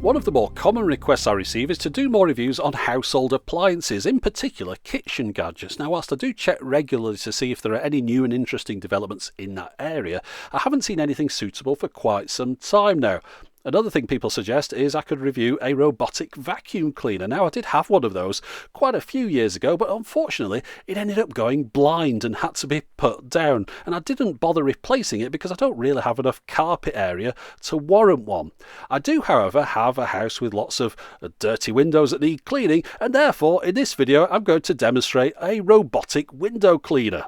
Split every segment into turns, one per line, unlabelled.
One of the more common requests I receive is to do more reviews on household appliances, in particular kitchen gadgets. Now, whilst I do check regularly to see if there are any new and interesting developments in that area, I haven't seen anything suitable for quite some time now. Another thing people suggest is I could review a robotic vacuum cleaner. Now, I did have one of those quite a few years ago, but unfortunately it ended up going blind and had to be put down. And I didn't bother replacing it because I don't really have enough carpet area to warrant one. I do, however, have a house with lots of dirty windows that need cleaning, and therefore in this video I'm going to demonstrate a robotic window cleaner.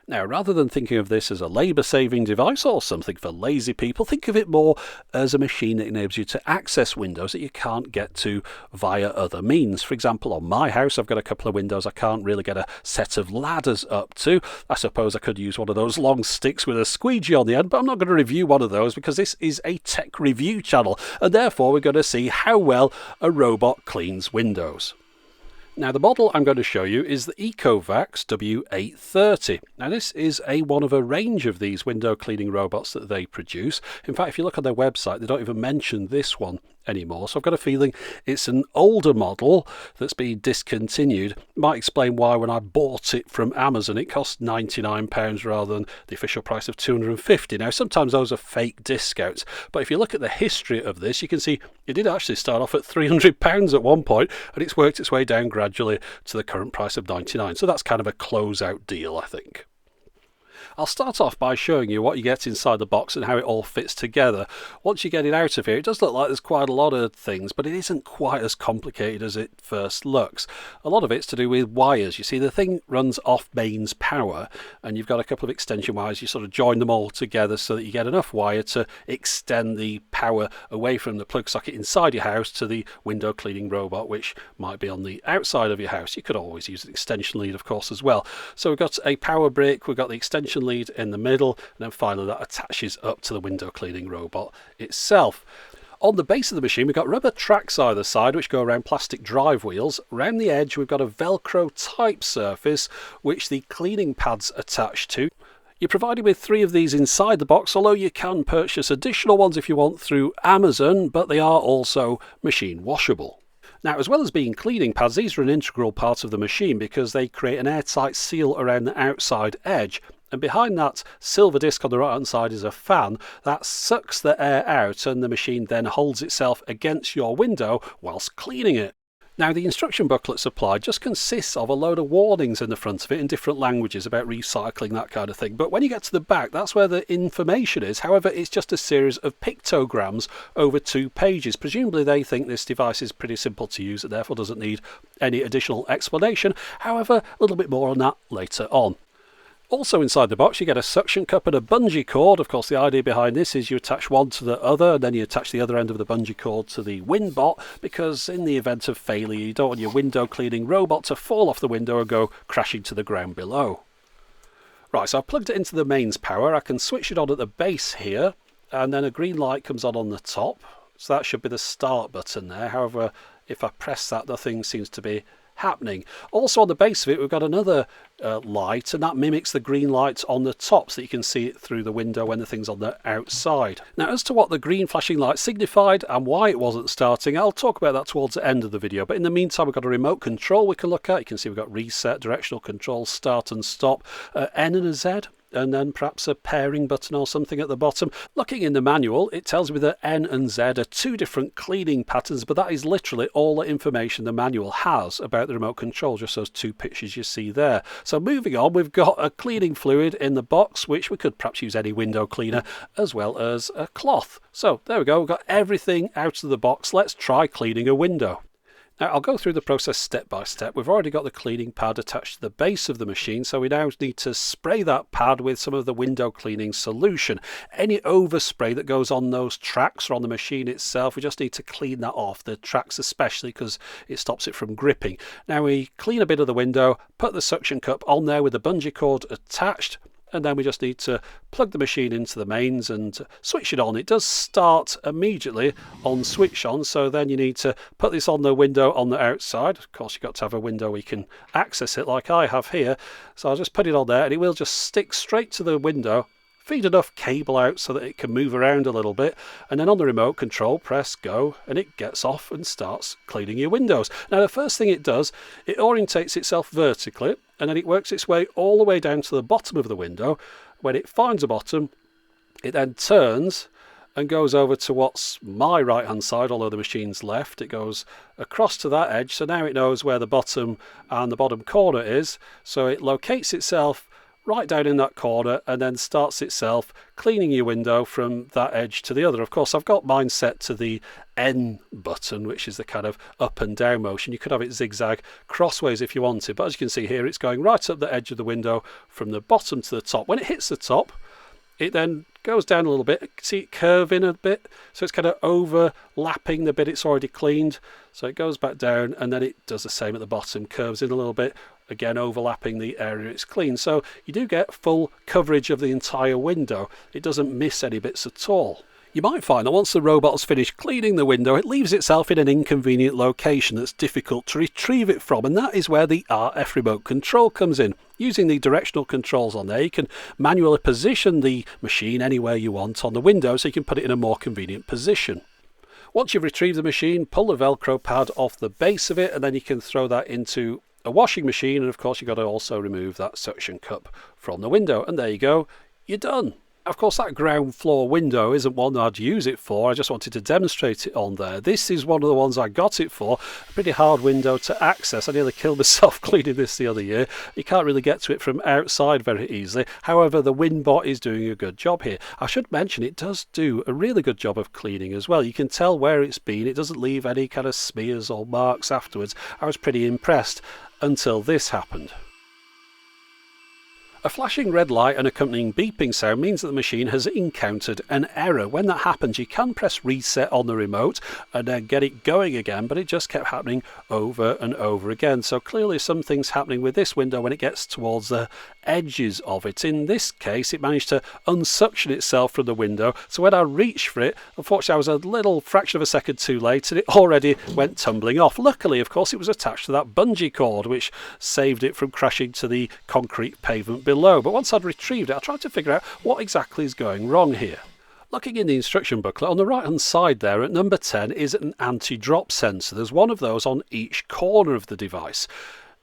Now, rather than thinking of this as a labour-saving device or something for lazy people, think of it more as a machine that enables you to access windows that you can't get to via other means. For example, on my house, I've got a couple of windows I can't really get a set of ladders up to. I suppose I could use one of those long sticks with a squeegee on the end, but I'm not going to review one of those because this is a tech review channel, and therefore we're going to see how well a robot cleans windows. Now, the model I'm going to show you is the Ecovacs W830. Now, this is one of a range of these window cleaning robots that they produce. In fact, if you look on their website, they don't even mention this one anymore. So I've got a feeling it's an older model that's been discontinued. Might explain why when I bought it from Amazon it cost £99 rather than the official price of £250. Now, sometimes those are fake discounts, but if you look at the history of this, you can see it did actually start off at £300 at one point, and it's worked its way down gradually to the current price of £99. So that's kind of a closeout deal, I think. I'll start off by showing you what you get inside the box and how it all fits together. Once you get it out of here, it does look like there's quite a lot of things, but it isn't quite as complicated as it first looks. A lot of it's to do with wires. You see, the thing runs off mains power, and you've got a couple of extension wires. You sort of join them all together so that you get enough wire to extend the power away from the plug socket inside your house to the window cleaning robot, which might be on the outside of your house. You could always use an extension lead, of course, as well. So we've got a power brick, we've got the extension lead in the middle, and then finally that attaches up to the window cleaning robot itself. On the base of the machine we've got rubber tracks either side which go around plastic drive wheels. Around the edge we've got a Velcro type surface which the cleaning pads attach to. You're provided with 3 of these inside the box, although you can purchase additional ones if you want through Amazon, but they are also machine washable. Now, as well as being cleaning pads, these are an integral part of the machine because they create an airtight seal around the outside edge. And behind that silver disc on the right hand side is a fan that sucks the air out, and the machine then holds itself against your window whilst cleaning it. Now, the instruction booklet supplied just consists of a load of warnings in the front of it in different languages about recycling, that kind of thing. But when you get to the back, that's where the information is. However, it's just a series of pictograms over 2 pages. Presumably they think this device is pretty simple to use and therefore doesn't need any additional explanation. However, a little bit more on that later on. Also inside the box you get a suction cup and a bungee cord. Of course, the idea behind this is you attach one to the other and then you attach the other end of the bungee cord to the WinBot, because in the event of failure you don't want your window cleaning robot to fall off the window and go crashing to the ground below. Right, so I've plugged it into the mains power. I can switch it on at the base here, and then a green light comes on the top. So that should be the start button there. However, if I press that, nothing seems to be happening. Also on the base of it we've got another light, and that mimics the green light on the top so that you can see it through the window when the thing's on the outside. Now, as to what the green flashing light signified and why it wasn't starting, I'll talk about that towards the end of the video, but in the meantime we've got a remote control we can look at. You can see we've got reset, directional control, start and stop, N and a Z, and then perhaps a pairing button or something at the bottom. Looking in the manual, it tells me that N and Z are 2 different cleaning patterns, but that is literally all the information the manual has about the remote control, just those 2 pictures you see there. So moving on, we've got a cleaning fluid in the box, which we could perhaps use any window cleaner, as well as a cloth. So there we go, we've got everything out of the box. Let's try cleaning a window. Now, I'll go through the process step by step. We've already got the cleaning pad attached to the base of the machine, so we now need to spray that pad with some of the window cleaning solution. Any overspray that goes on those tracks or on the machine itself, we just need to clean that off, the tracks especially, because it stops it from gripping. Now we clean a bit of the window, put the suction cup on there with the bungee cord attached, and then we just need to plug the machine into the mains and switch it on. It does start immediately on switch on, so then you need to put this on the window on the outside. Of course, you've got to have a window where you can access it like I have here. So I'll just put it on there and it will just stick straight to the window feed enough cable out so that it can move around a little bit, and then on the remote control press go and it gets off and starts cleaning your windows. Now the first thing it does, it orientates itself vertically and then it works its way all the way down to the bottom of the window. When it finds a bottom, it then turns and goes over to what's my right hand side, although the machine's left. It goes across to that edge, so now it knows where the bottom and the bottom corner is, so it locates itself right down in that corner and then starts itself cleaning your window from that edge to the other. Of course, I've got mine set to the N button, which is the kind of up and down motion. You could have it zigzag crossways if you wanted, but as you can see here, it's going right up the edge of the window from the bottom to the top. When it hits the top, it then goes down a little bit. See it curve in a bit, so it's kind of overlapping the bit it's already cleaned. So it goes back down and then it does the same at the bottom, curves in a little bit, again overlapping the area it's cleaned. So you do get full coverage of the entire window. It doesn't miss any bits at all. You might find that once the robot's finished cleaning the window, it leaves itself in an inconvenient location that's difficult to retrieve it from, and that is where the RF remote control comes in. Using the directional controls on there, you can manually position the machine anywhere you want on the window, so you can put it in a more convenient position. Once you've retrieved the machine, pull the Velcro pad off the base of it, and then you can throw that into a washing machine, and of course you've got to also remove that suction cup from the window, and there you go, you're done. Of course, that ground floor window isn't one I'd use it for. I just wanted to demonstrate it on there. This is one of the ones I got it for. A pretty hard window to access. I nearly killed myself cleaning this the other year. You can't really get to it from outside very easily. However, the WinBot is doing a good job here. I should mention it does do a really good job of cleaning as well. You can tell where it's been. It doesn't leave any kind of smears or marks afterwards. I was pretty impressed until this happened. A flashing red light and accompanying beeping sound means that the machine has encountered an error. When that happens, you can press reset on the remote and then get it going again, but it just kept happening over and over again. So clearly something's happening with this window when it gets towards the edges of it. In this case, it managed to unsuction itself from the window, so when I reached for it, unfortunately I was a little fraction of a second too late and it already went tumbling off. Luckily, of course, it was attached to that bungee cord, which saved it from crashing to the concrete pavement below. But once I'd retrieved it, I tried to figure out what exactly is going wrong here. Looking in the instruction booklet, on the right hand side there at number 10 is an anti-drop sensor. There's one of those on each corner of the device.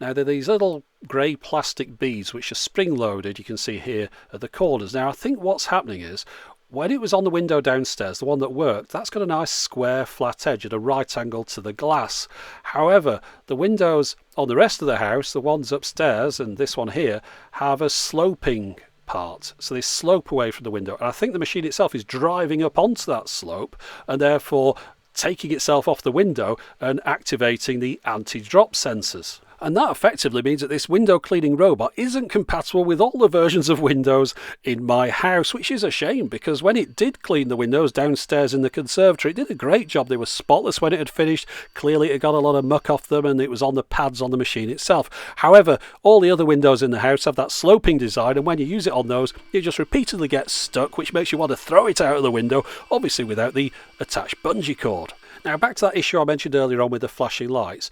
Now they're these little grey plastic beads which are spring loaded, you can see here at the corners. Now I think what's happening is, when it was on the window downstairs, the one that worked, that's got a nice square flat edge at a right angle to the glass. However, the windows on the rest of the house, the ones upstairs and this one here, have a sloping part, so they slope away from the window, and I think the machine itself is driving up onto that slope and therefore taking itself off the window and activating the anti-drop sensors. And that effectively means that this window cleaning robot isn't compatible with all the versions of Windows in my house, which is a shame, because when it did clean the windows downstairs in the conservatory, it did a great job. They were spotless when it had finished. Clearly it got a lot of muck off them and it was on the pads on the machine itself. However, all the other windows in the house have that sloping design, and when you use it on those, you just repeatedly get stuck, which makes you want to throw it out of the window, obviously without the attached bungee cord. Now back to that issue I mentioned earlier on with the flashing lights.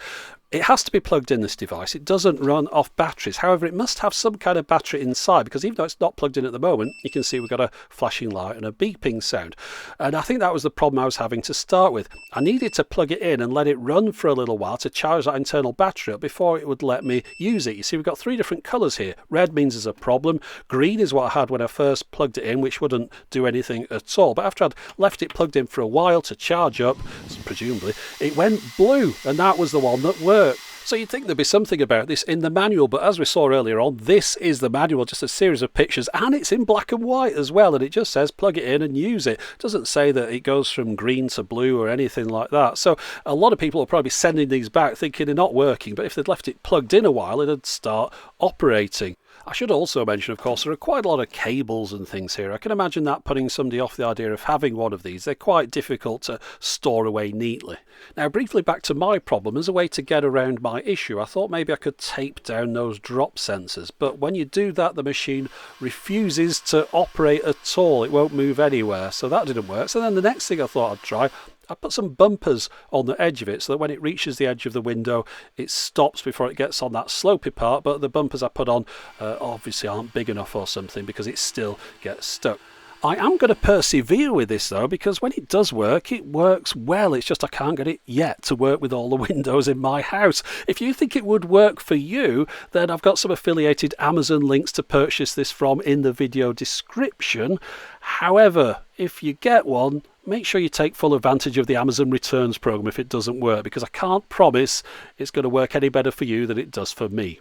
It has to be plugged in, this device. It doesn't run off batteries. However, it must have some kind of battery inside, because even though it's not plugged in at the moment, you can see we've got a flashing light and a beeping sound. And I think that was the problem I was having to start with. I needed to plug it in and let it run for a little while to charge that internal battery up before it would let me use it. You see, we've got three different colours here. Red means there's a problem. Green is what I had when I first plugged it in, which wouldn't do anything at all. But after I'd left it plugged in for a while to charge up, presumably, it went blue, and that was the one that worked. So you'd think there'd be something about this in the manual, but as we saw earlier on, this is the manual, just a series of pictures, and it's in black and white as well, and it just says plug it in and use it. It doesn't say that it goes from green to blue or anything like that. So a lot of people will probably be sending these back thinking they're not working, but if they'd left it plugged in a while, it'd start operating. I should also mention, of course, there are quite a lot of cables and things here. I can imagine that putting somebody off the idea of having one of these. They're quite difficult to store away neatly. Now, briefly back to my problem. As a way to get around my issue, I thought maybe I could tape down those drop sensors. But when you do that, the machine refuses to operate at all. It won't move anywhere. So that didn't work. So then the next thing I thought I'd try, I put some bumpers on the edge of it so that when it reaches the edge of the window, it stops before it gets on that slopey part, but the bumpers I put on obviously aren't big enough or something because it still gets stuck. I am going to persevere with this though, because when it does work, it works well. It's just I can't get it yet to work with all the windows in my house. If you think it would work for you, then I've got some affiliated Amazon links to purchase this from in the video description. However, if you get one, make sure you take full advantage of the Amazon returns program if it doesn't work, because I can't promise it's going to work any better for you than it does for me.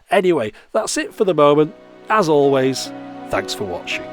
Anyway, that's it for the moment. As always, thanks for watching.